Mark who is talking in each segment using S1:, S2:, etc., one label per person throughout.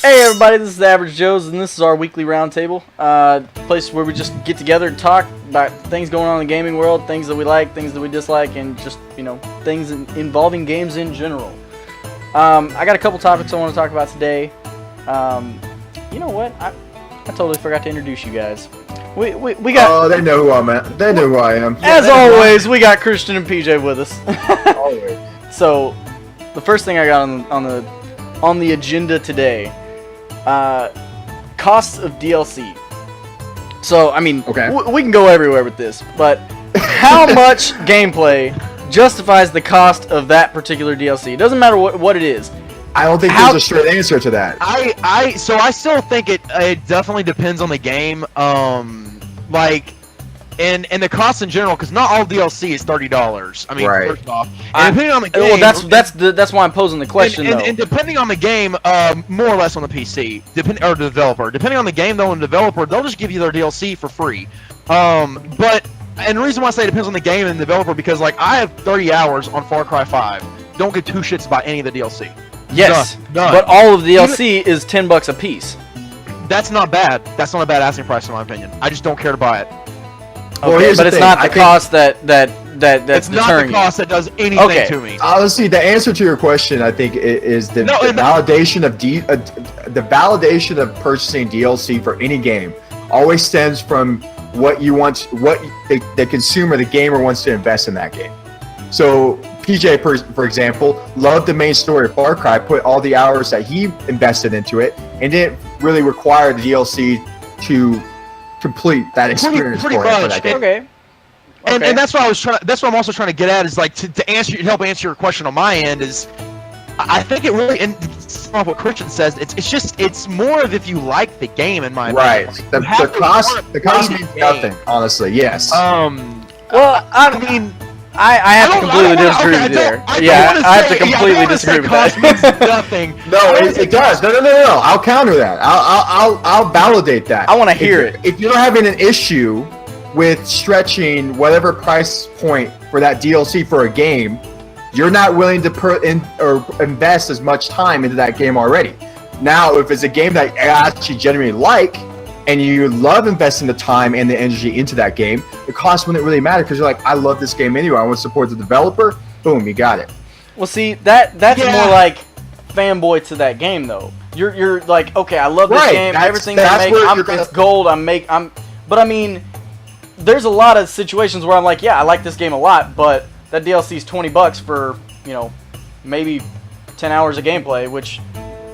S1: Hey everybody, this is Average Joe's, and this is our weekly roundtable. Place where we just get together and talk about things going on in the gaming world, things that we like, things that we dislike, and just, things involving games in general. I got a couple topics I want to talk about today. You know what? I totally forgot to introduce you guys. We got...
S2: Oh, they know who I'm at. They know who I am.
S1: As always, we got Christian and PJ with us.
S2: Always.
S1: So, the first thing I got on the agenda today, costs of DLC. So, I mean,
S2: okay.
S1: we can go everywhere with this, but how much gameplay justifies the cost of that particular DLC? It doesn't matter what it is.
S2: I don't think there's a straight answer to that.
S3: So I still think it definitely depends on the game. And the cost in general, because not all DLC is $30. I mean,
S2: right.
S3: First off, and depending on the game.
S1: Well, that's why I'm posing the question, though.
S3: And depending on the game, more or less on the PC, or the developer. Depending on the game, though, and the developer, they'll just give you their DLC for free. And the reason why I say it depends on the game and the developer, because like I have 30 hours on Far Cry 5. Don't give two shits about any of the DLC.
S1: Yes,
S3: None.
S1: But all of the DLC is $10 a piece.
S3: That's not bad. That's not a bad asking price, in my opinion. I just don't care to buy it.
S1: Okay, but it's not the cost that's
S3: it's not the cost that does anything to me.
S2: Honestly, the answer to your question, I think, is the validation of the validation of purchasing DLC for any game always stems from what the consumer, the gamer, wants to invest in that game. So PJ, for example, loved the main story of Far Cry, put all the hours that he invested into it, and didn't really require the DLC to complete that experience
S3: pretty
S2: for him.
S3: much.
S1: Okay.
S3: And that's what I was trying. That's what I'm also trying to get at is like to help answer your question on my end is, I think it really, and some of what Christian says, it's more of if you like the game, in my opinion.
S2: Right. The cost means nothing, honestly. Yes.
S1: Well, I mean, I have to completely disagree with you there. I have to completely disagree with that.
S3: Cost means nothing.
S2: No, it does. No. I'll counter that. I'll validate that.
S1: I want to hear it.
S2: If you're having an issue with stretching whatever price point for that DLC for a game, you're not willing to put in or invest as much time into that game already. Now, if it's a game that I actually genuinely like, and you love investing the time and the energy into that game, the cost wouldn't really matter because you're like, I love this game anyway. I want to support the developer. Boom, you got it.
S1: Well, see, that's more like fanboy to that game, though. You're like, okay, I love this game. Everything they make, it's gold. But I mean, there's a lot of situations where I'm like, yeah, I like this game a lot, but that DLC is $20 for maybe 10 hours of gameplay, which.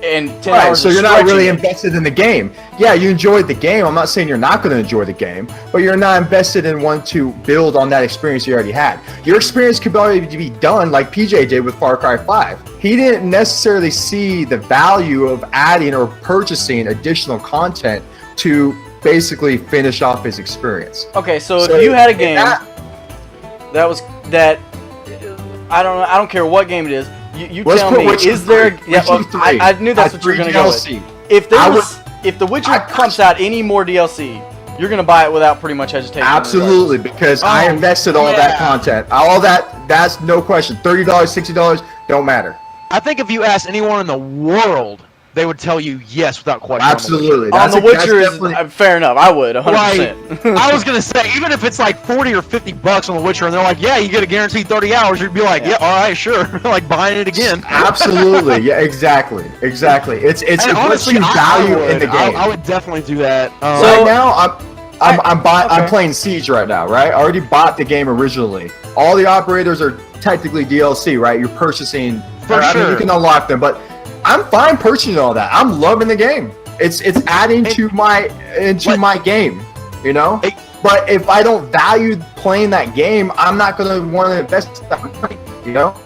S1: And 10 hours
S2: so you're not really invested in the game. Yeah, you enjoyed the game. I'm not saying you're not going to enjoy the game, but you're not invested in wanting to build on that experience you already had. Your experience could already be done like PJ did with Far Cry 5. He didn't necessarily see the value of adding or purchasing additional content to basically finish off his experience.
S1: Okay, so if you had a game that I don't care what game it is. You tell me, is there? Yeah, I knew that's what you were gonna go with. If The Witcher pumps out any more DLC, you're gonna buy it without pretty much hesitation.
S2: Absolutely, because I invested all that content, that's no question. $30, $60, don't matter.
S3: I think if you ask anyone in the world, they would tell you yes without question.
S2: Absolutely.
S1: On The Witcher is fair enough. I would 100%.
S3: Right. I was gonna say, even if it's like $40 or $50 on The Witcher, and they're like, yeah, you get a guaranteed 30 hours, you'd be like, yeah, all right, sure, like buying it again.
S2: Absolutely. Yeah, exactly. It's honestly, what you value in the game.
S3: I would definitely do that.
S2: Right now, I'm playing Siege right now. Right, I already bought the game originally. All the operators are technically DLC. Right, you're purchasing.
S3: For sure.
S2: I mean, you can unlock them, but I'm fine purchasing all that. I'm loving the game. It's adding to my game, But if I don't value playing that game, I'm not gonna want to invest that money,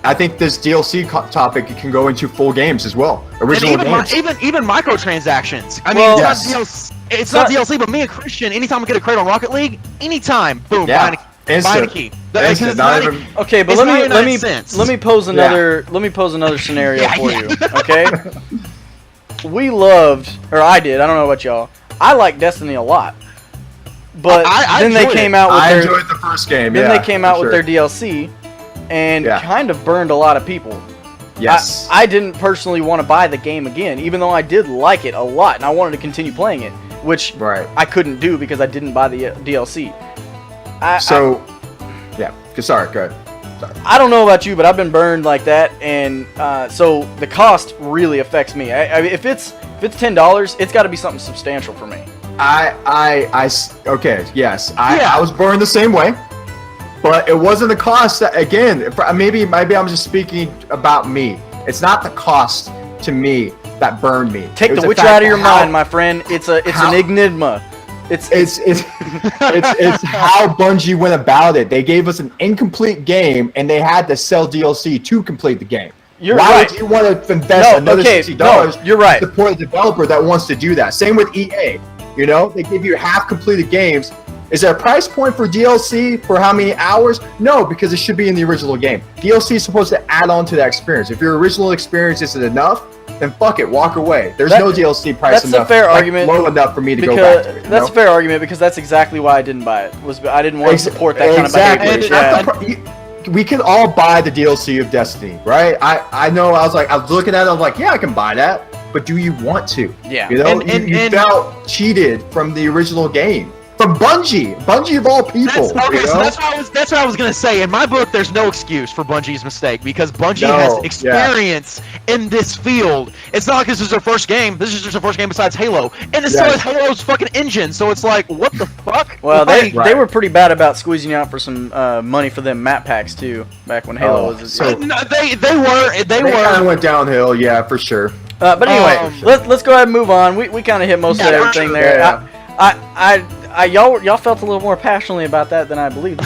S2: I think this DLC topic can go into full games as well. Original games.
S3: Even microtransactions. I mean, it's not DLC, but me and Christian, anytime we get a crate on Rocket League, anytime, boom, buying a key.
S1: Okay, but let me pose another scenario for you. Okay, I did. I don't know about y'all. I like Destiny a lot, but then they came out with
S2: I enjoyed the first game.
S1: Then they came out with their DLC, and kind of burned a lot of people.
S2: Yes.
S1: I didn't personally want to buy the game again, even though I did like it a lot and I wanted to continue playing it, which I couldn't do because I didn't buy the DLC.
S2: Sorry, go ahead. Sorry.
S1: I don't know about you, but I've been burned like that, and so the cost really affects me. If it's $10, it's got to be something substantial for me.
S2: Okay, yes. I was burned the same way, but it wasn't the cost that, again, maybe I'm just speaking about me. It's not the cost to me that burned me.
S1: Take the Witcher out of your mind, my friend. It's an enigma. It's
S2: how Bungie went about it. They gave us an incomplete game, and they had to sell DLC to complete the game. Why would you want to invest another $60 to support a developer that wants to do that? Same with EA. You know, they give you half completed games. Is there a price point for DLC for how many hours? No, because it should be in the original game. DLC is supposed to add on to that experience. If your original experience isn't enough, then fuck it, walk away. There's no DLC price
S1: that's
S2: enough,
S1: a fair argument,
S2: low enough for me to go back to it.
S1: That's a fair argument because that's exactly why I didn't buy it. I didn't want to support that kind of behavior.
S2: We can all buy the DLC of Destiny, right? I know. I was looking at it. I was like, yeah, I can buy that. But do you want to?
S1: Yeah.
S2: You know, you felt cheated from the original game. From Bungie of all people.
S3: So that's what I was gonna say. In my book, there's no excuse for Bungie's mistake because Bungie has experience in this field. It's not like this is their first game. This is just their first game besides Halo, and it still has Halo's fucking engine. So it's like, what the fuck?
S1: Well, they were pretty bad about squeezing you out for some money for them map packs too. Back when Halo was.
S3: They were. They
S2: kind of went downhill, yeah, for sure.
S1: But anyway, let's go ahead and move on. We kind of hit most of everything there.
S2: Yeah.
S1: Y'all felt a little more passionately about that than I believed.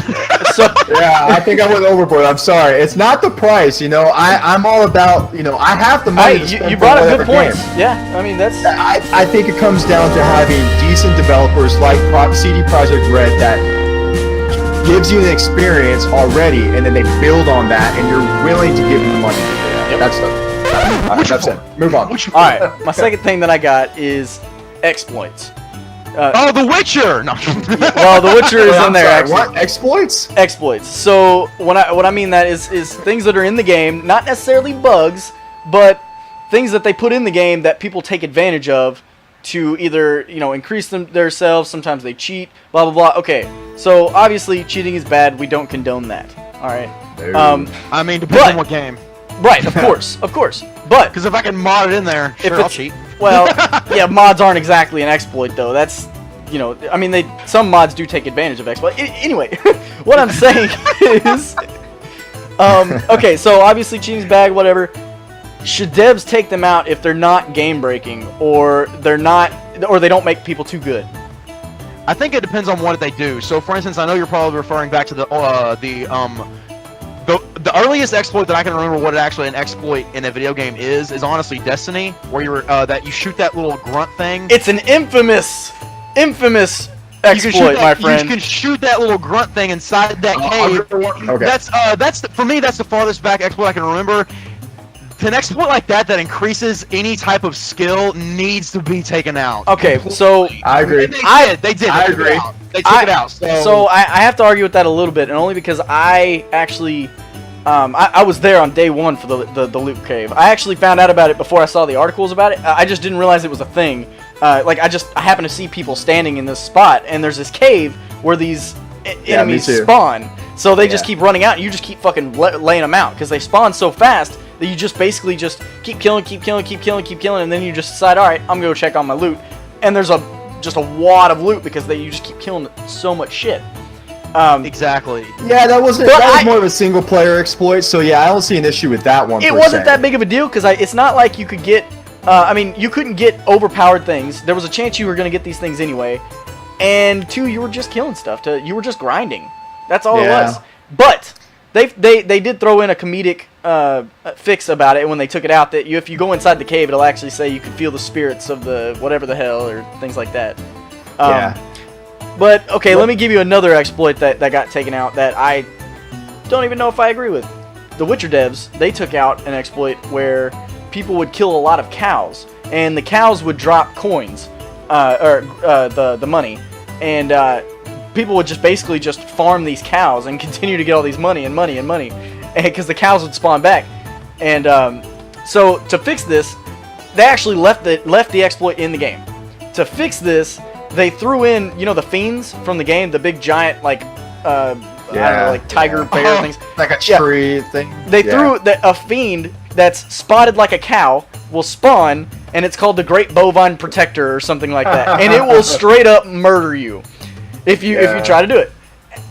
S1: So
S2: yeah, I think I went overboard. I'm sorry. It's not the price, you know. I'm all about, you know, I have the money.
S1: You brought up good points. Yeah, I mean that's.
S2: I think it comes down to having decent developers like CD Projekt Red that gives you an experience already, and then they build on that, and you're willing to give them money. Yep. That's it. Move on.
S1: All right, my second thing that I got is exploits.
S3: The Witcher! No.
S1: Well, The Witcher is in there, actually.
S2: What? Exploits?
S1: Exploits. So, what I mean that is things that are in the game, not necessarily bugs, but things that they put in the game that people take advantage of to either, you know, increase themselves, sometimes they cheat, blah, blah, blah. Okay, so obviously cheating is bad. We don't condone that. All right?
S3: I mean, depends on what game.
S1: Right, of course. But
S3: because if I can mod it in I'm sure I'll cheat.
S1: Well, yeah, mods aren't exactly an exploit though. That's, you know, I mean, some mods do take advantage of exploit. Anyway, what I'm saying is, okay, so obviously cheating's bad, whatever. Should devs take them out if they're not game breaking or they don't make people too good?
S3: I think it depends on what they do. So, for instance, I know you're probably referring back to the earliest exploit that I can remember what actually an exploit in a video game is honestly Destiny, where you shoot that little grunt thing.
S1: It's an infamous exploit, my friend.
S3: You can shoot that little grunt thing inside that cave. Okay. For me, that's the farthest back exploit I can remember. An exploit like that increases any type of skill needs to be taken out.
S1: Okay, so
S2: I agree.
S3: They did.
S2: I agree.
S3: They took it out.
S1: So I have to argue with that a little bit, and only because I actually, I was there on day one for the loot cave. I actually found out about it before I saw the articles about it. I just didn't realize it was a thing. I happened to see people standing in this spot, and there's this cave where these enemies spawn. So they just keep running out, and you just keep fucking laying them out because they spawn so fast that you just basically just keep killing, and then you just decide, all right, I'm gonna go check on my loot, and there's just a wad of loot because you just keep killing so much shit.
S3: Exactly.
S2: Yeah, that was more of a single player exploit, so yeah, I don't see an issue with that one.
S1: It wasn't that big of a deal because it's not like you could get. You couldn't get overpowered things. There was a chance you were gonna get these things anyway, and two, you were just killing stuff. You were just grinding. That's all it was. But they did throw in a comedic fix about it when they took it out. That if you go inside the cave, it'll actually say you can feel the spirits of the whatever the hell or things like that. But okay, let me give you another exploit that got taken out that I don't even know if I agree with. The Witcher devs, they took out an exploit where people would kill a lot of cows, and the cows would drop coins, the money, and people would just basically farm these cows and continue to get all these money, because the cows would spawn back. And so to fix this, they actually left the exploit in the game. To fix this, they threw in, the fiends from the game, the big giant I don't know, like tiger bear things,
S2: like a tree thing.
S1: They threw a fiend that's spotted like a cow will spawn, and it's called the Great Bovine Protector or something like that, and it will straight up murder you if you try to do it.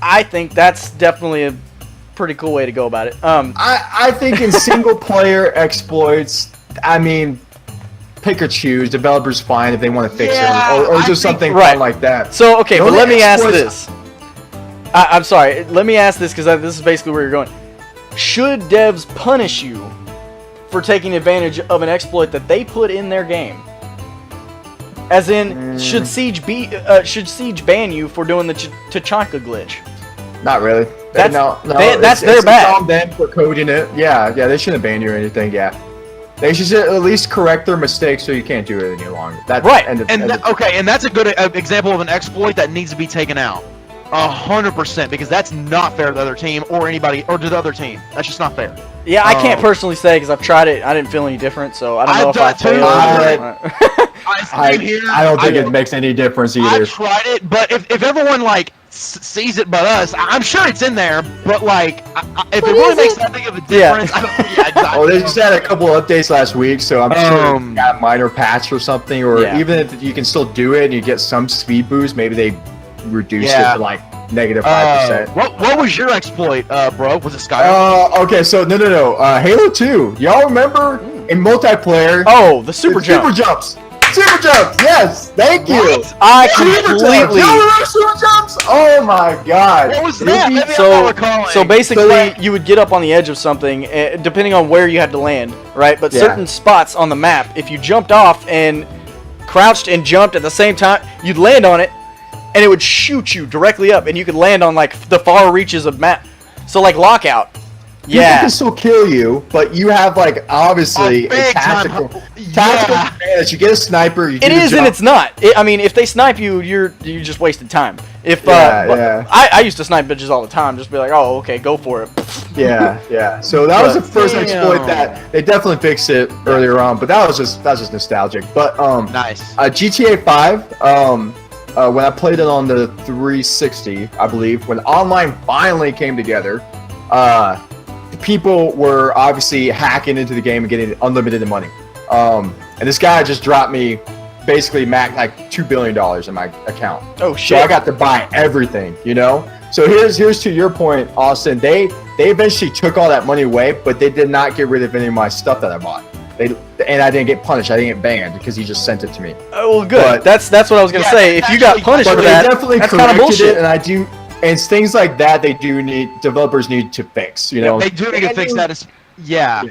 S1: I think that's definitely a pretty cool way to go about it.
S2: I think in single player exploits, I mean, pick or choose. Developers fine if they want to fix it, or just something fun like that.
S1: So okay, but let me ask this. I'm sorry. Let me ask this because this is basically where you're going. Should devs punish you for taking advantage of an exploit that they put in their game? As in, should Siege ban you for doing the Tachanka glitch?
S2: Not really.
S1: That's
S2: that's
S1: their bad.
S2: It's on them for coding it. Yeah, they shouldn't ban you or anything. Yeah, they should at least correct their mistakes so you can't do it any longer. That's
S1: right.
S3: And that's a good example of an exploit that needs to be taken out. 100%, because that's not fair to the other team or anybody or to the other team. That's just not fair.
S1: Yeah, I can't personally say because I've tried it. I didn't feel any different, so I don't know if I failed.
S2: I don't think it makes any difference either.
S3: I tried it, but if everyone sees it but us, I'm sure it's in there. But if it really makes that big of a difference,
S2: They just had a couple updates last week, so I'm sure it got a minor patch or something. Or even if you can still do it and you get some speed boost, maybe they reduced it to negative 5%.
S3: What was your exploit, bro? Was it Skyrim?
S2: Okay, so no. Halo 2. Y'all remember in multiplayer?
S1: Oh, the super jumps.
S2: Super jumps. Yes, thank you.
S1: I completely.
S2: Y'all remember super jumps? Oh my god.
S3: What was that? Maybe I'm not recalling.
S1: So basically, you would get up on the edge of something, depending on where you had to land, right? But certain spots on the map, if you jumped off and crouched and jumped at the same time, you'd land on it. And it would shoot you directly up, and you could land on the far reaches of map. So Lockout,
S2: People can still kill you, but you have obviously a tactical advantage. You get a sniper.
S1: It is and it's not. I mean, if they snipe you, you just wasted time. I used to snipe bitches all the time. Just be like, oh, okay, go for it.
S2: Yeah. So that was the first exploit that they definitely fixed it earlier on, but that was just nostalgic. But
S3: nice.
S2: GTA 5. When I played it on the 360, I believe, when online finally came together, people were obviously hacking into the game and getting unlimited money. And this guy just dropped me basically $2 billion in my account.
S1: Oh shit!
S2: So I got to buy everything, So here's to your point, Austin. They eventually took all that money away, but they did not get rid of any of my stuff that I bought. And I didn't get punished. I didn't get banned because he just sent it to me.
S1: Oh, well, good. But, that's what I was gonna say. If you got punished for that, that's kind of bullshit.
S2: And it's things like that developers need to fix.
S3: They do need to fix that. Yeah.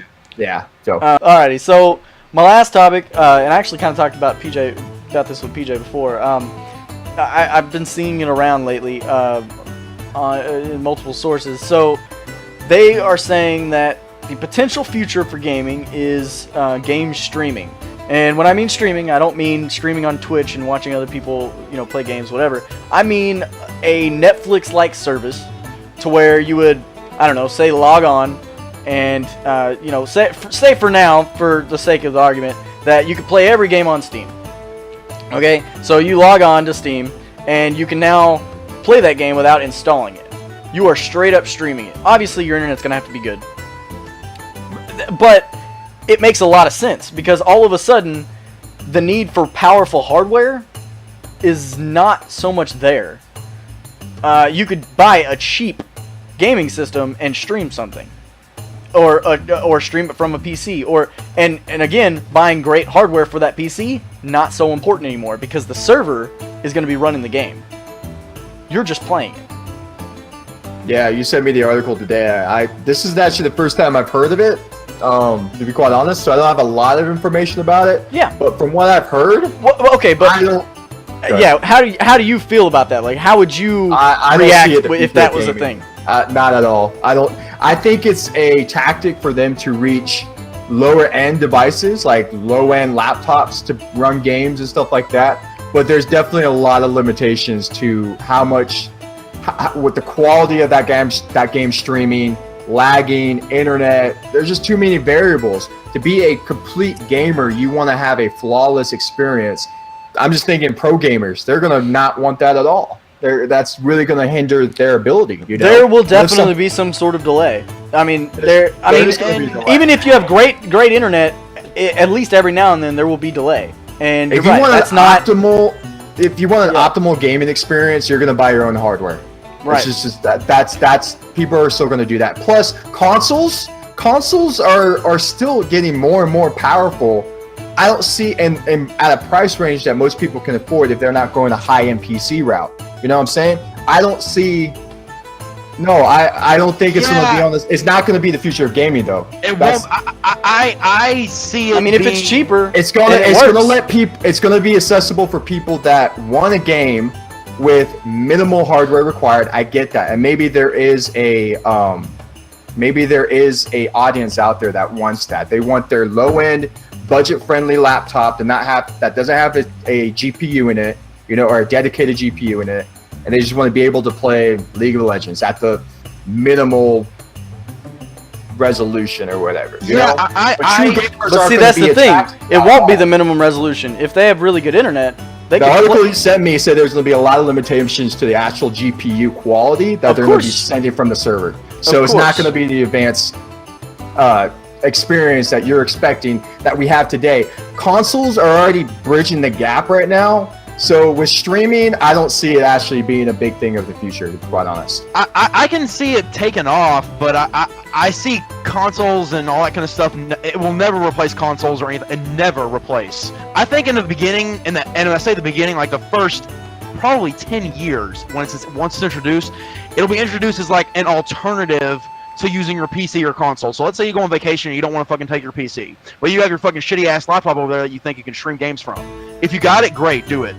S2: So
S1: alrighty. So my last topic, and I actually kind of talked about this with PJ before. I've been seeing it around lately in multiple sources. So they are saying that the potential future for gaming is game streaming. And when I mean streaming, I don't mean streaming on Twitch and watching other people, play games, whatever. I mean a Netflix-like service to where you would, I don't know, say log on and, say for now, for the sake of the argument, that you could play every game on Steam. Okay? So you log on to Steam and you can now play that game without installing it. You are straight up streaming it. Obviously, your internet's going to have to be good. But it makes a lot of sense because all of a sudden the need for powerful hardware is not so much there. You could buy a cheap gaming system and stream something, or stream it from a PC, and again, buying great hardware for that PC, not so important anymore because the server is going to be running the game. You're just playing it.
S2: Yeah, you sent me the article today. This is actually the first time I've heard of it. To be quite honest, so I don't have a lot of information about it.
S1: Yeah.
S2: But from what I've heard,
S1: okay, but how do you feel about that? How would you react if that was a thing?
S2: Not at all. I think it's a tactic for them to reach lower end devices, like low end laptops to run games and stuff like that. But there's definitely a lot of limitations to what the quality of that game streaming, lagging, internet. There's just too many variables. To be a complete gamer, you want to have a flawless experience. I'm just thinking pro gamers, they're going to not want that at all. That's really going to hinder their ability. You know?
S1: There will definitely be some sort of delay. I mean, even if you have great internet, at least every now and then there will be delay. And
S2: if you want if you want an optimal gaming experience, you're going to buy your own hardware.
S1: Right.
S2: It's just that's people are still going to do that. Plus, consoles are still getting more and more powerful. I don't see and at a price range that most people can afford if they're not going a high-end PC route. You know what I'm saying? I don't see. No, I don't think it's going to be on this. It's not going to be the future of gaming, though.
S3: It won't. I see it.
S1: I mean, if it's cheaper,
S2: it's going to let people. It's going to be accessible for people that want a game with minimal hardware required. I get that, and maybe there is a audience out there that wants that. They want their low-end, budget-friendly laptop that doesn't have a GPU in it, you know, or a dedicated GPU in it, and they just want to be able to play League of Legends at the minimal resolution or whatever. You know?
S1: But see, that's the thing. It won't be the minimum resolution. If they have really good internet,
S2: the article you sent me said there's going to be a lot of limitations to the actual GPU quality that they're going to be sending from the server. So it's not going to be the advanced experience that you're expecting that we have today. Consoles are already bridging the gap right now. So with streaming, I don't see it actually being a big thing of the future, to be quite honest.
S3: I can see it taking off, but I see consoles and all that kind of stuff. It will never replace consoles or anything, and never replace. I think in the beginning, and when I say the beginning, like the first probably 10 years, once it's introduced, it'll be introduced as like an alternative to using your PC or console. So let's say you go on vacation and you don't want to fucking take your PC. Well, you have your fucking shitty ass laptop over there that you think you can stream games from. If you got it, great, do it.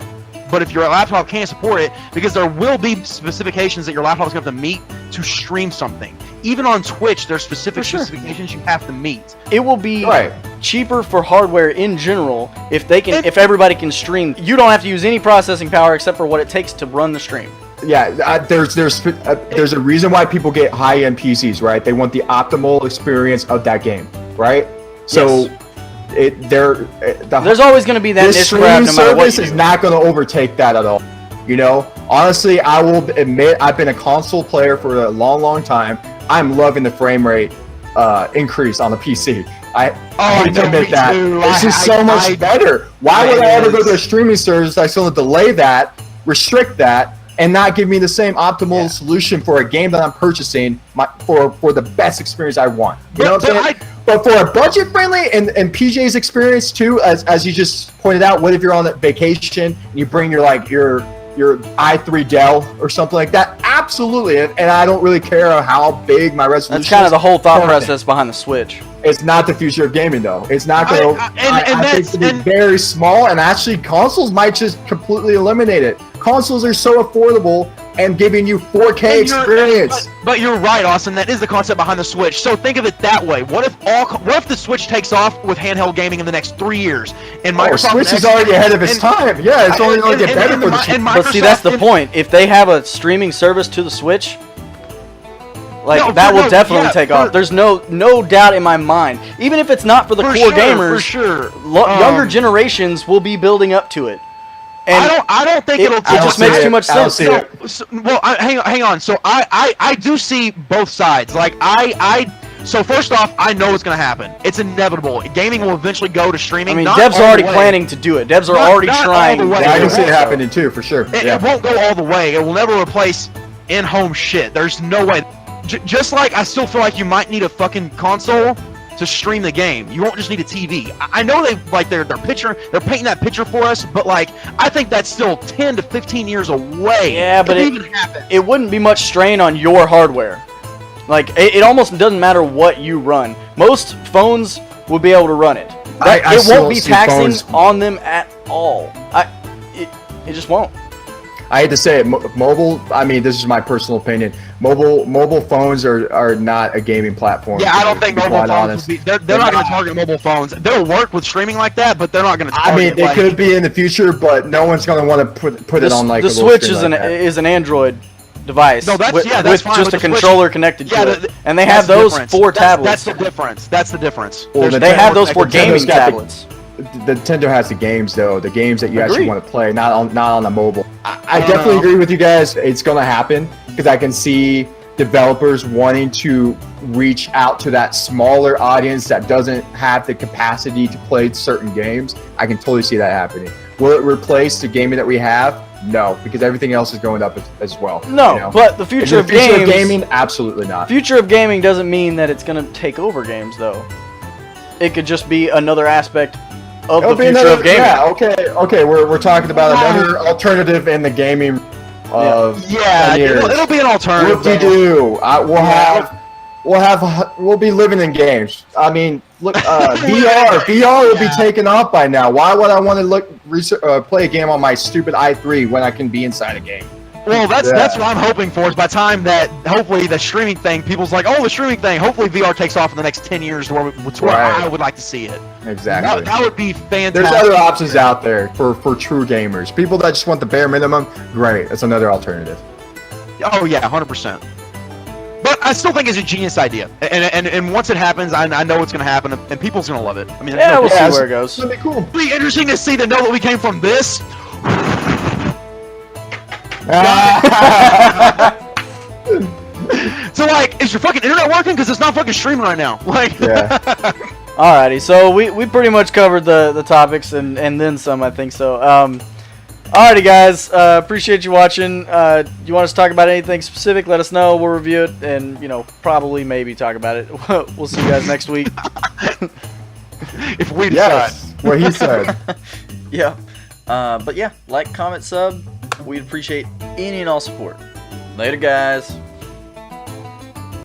S3: But if your laptop can't support it, because there will be specifications that your laptop's going to have to meet to stream something. Even on Twitch, there's specifications you have to meet.
S1: It will be cheaper for hardware in general if everybody can stream. You don't have to use any processing power except for what it takes to run the stream.
S2: Yeah, there's a reason why people get high-end PCs, right? They want the optimal experience of that game, right? So
S1: there's always going to be that niche grab no matter what you do.
S2: Is not going to overtake that at all. You know, honestly, I will admit I've been a console player for a long time. I'm loving the frame rate increase on the PC. I hate to admit that. It's just so much better. Why would I ever go to a streaming service? I still have to delay that, restrict that, and not give me the same optimal solution for a game that I'm purchasing for the best experience I want. You know what I'm saying? But for a budget-friendly and PJ's experience too, as you just pointed out, what if you're on a vacation and you bring your i3 Dell or something like that? Absolutely, and I don't really care how big my resolution is.
S1: That's kind of the whole thought process behind the Switch.
S2: It's not the future of gaming, though. It's not going to. I think it's going to be very small, and actually, consoles might just completely eliminate it. Consoles are so affordable and giving you 4K experience.
S3: But you're right, Austin. That is the concept behind the Switch. So think of it that way. What if the Switch takes off with handheld gaming in the next 3 years? And Microsoft
S2: Switch is already ahead of its time. Yeah, it's only going to get better for the Switch.
S1: But see, that's the point. If they have a streaming service to the Switch, that will definitely take off. There's no doubt in my mind. Even if it's not for the core gamers, younger generations will be building up to it. And
S3: I don't think it
S1: just makes too much sense.
S3: Hang on. So I do see both sides. So first off, I know what's going to happen. It's inevitable. Gaming will eventually go to streaming.
S1: I mean, devs are already planning to do it. Devs are already trying.
S2: I can see it happening too, for sure.
S3: It won't go all the way. It will never replace in-home shit. There's no way. Just like I still feel like you might need a fucking console to stream the game. You won't just need a TV. I know they're painting that picture for us, but I think that's still 10 to 15 years away.
S1: Yeah, but it wouldn't be much strain on your hardware. It almost doesn't matter what you run. Most phones will be able to run it. It won't be taxing on them at all. It just won't.
S2: I hate to say it, mobile. I mean, this is my personal opinion. Mobile phones are not a gaming platform.
S3: Yeah, I don't think mobile phones. They're not going to target mobile phones. They'll work with streaming like that, but they're not going to.
S2: I mean, they could be in the future, but no one's going to want to put it on
S1: the Switch is an Android device
S3: No, that's-
S1: with,
S3: yeah, that's
S1: with
S3: fine
S1: just
S3: with
S1: a
S3: the Switch.
S1: controller connected
S3: Yeah,
S1: to it.
S3: the-
S1: And they
S3: That's
S1: have
S3: the
S1: those
S3: difference.
S1: 4
S3: That's
S1: tablets.
S3: the difference. That's the difference.
S2: Well,
S3: There's
S1: They have
S3: more
S1: those 4
S3: connected-
S2: Nintendo's
S1: gaming
S2: got the-
S1: tablets.
S2: The Nintendo has the games though, the games that you actually
S1: Agreed.
S2: want to play, not on the mobile. I
S3: don't
S2: definitely
S3: know.
S2: agree with you guys. It's gonna happen because I can see developers wanting to reach out to that smaller audience that doesn't have the capacity to play certain games. I can totally see that happening. Will it replace the gaming that we have? No, because everything else is going up as well.
S1: No,
S2: you know?
S1: but the
S2: Is
S1: future
S2: it
S1: of
S2: the future
S1: games,
S2: of gaming, absolutely not.
S1: future of gaming doesn't mean that it's going to take over games, though. It could just be another aspect of the
S2: It'll be
S1: future
S2: another-
S1: of gaming.
S2: Yeah, okay. We're talking about another alternative in the gaming of
S3: Yeah,
S2: 10 years.
S3: it'll be an alternative.
S2: What do you do? We'll be living in games. I mean, look, VR will be taken off by now. Why would I want to play a game on my stupid i3 when I can be inside a game?
S3: Well, that's
S2: Yeah.
S3: what I'm hoping for. Is by the time that hopefully the streaming thing, people's like, oh, the streaming thing. Hopefully VR takes off in the next 10 years to where
S2: Right.
S3: I would like to see it.
S2: Exactly.
S3: That would be fantastic.
S2: There's other options out there for true gamers. People that just want the bare minimum, great. That's another alternative.
S3: Oh yeah, 100%. But I still think it's a genius idea, and once it happens, I know it's going to happen, and people's going to love it. I mean, there's
S1: Yeah,
S3: no
S1: we'll see
S2: Yeah,
S1: where it
S2: It's
S1: goes.
S2: gonna be cool.
S3: It'll be interesting to see to know that we came from this. So like, is your fucking internet working? Because it's not fucking streaming right now. Like,
S2: Yeah.
S1: Alrighty, so we pretty much covered the topics and then some, I think so. Alrighty, guys, appreciate you watching. You want us to talk about anything specific? Let us know. We'll review it and probably maybe talk about it. We'll see you guys next week.
S3: if we decide.
S2: Yes. What he said.
S1: Yeah. But yeah, like, comment, sub. We'd appreciate any and all support. Later, guys.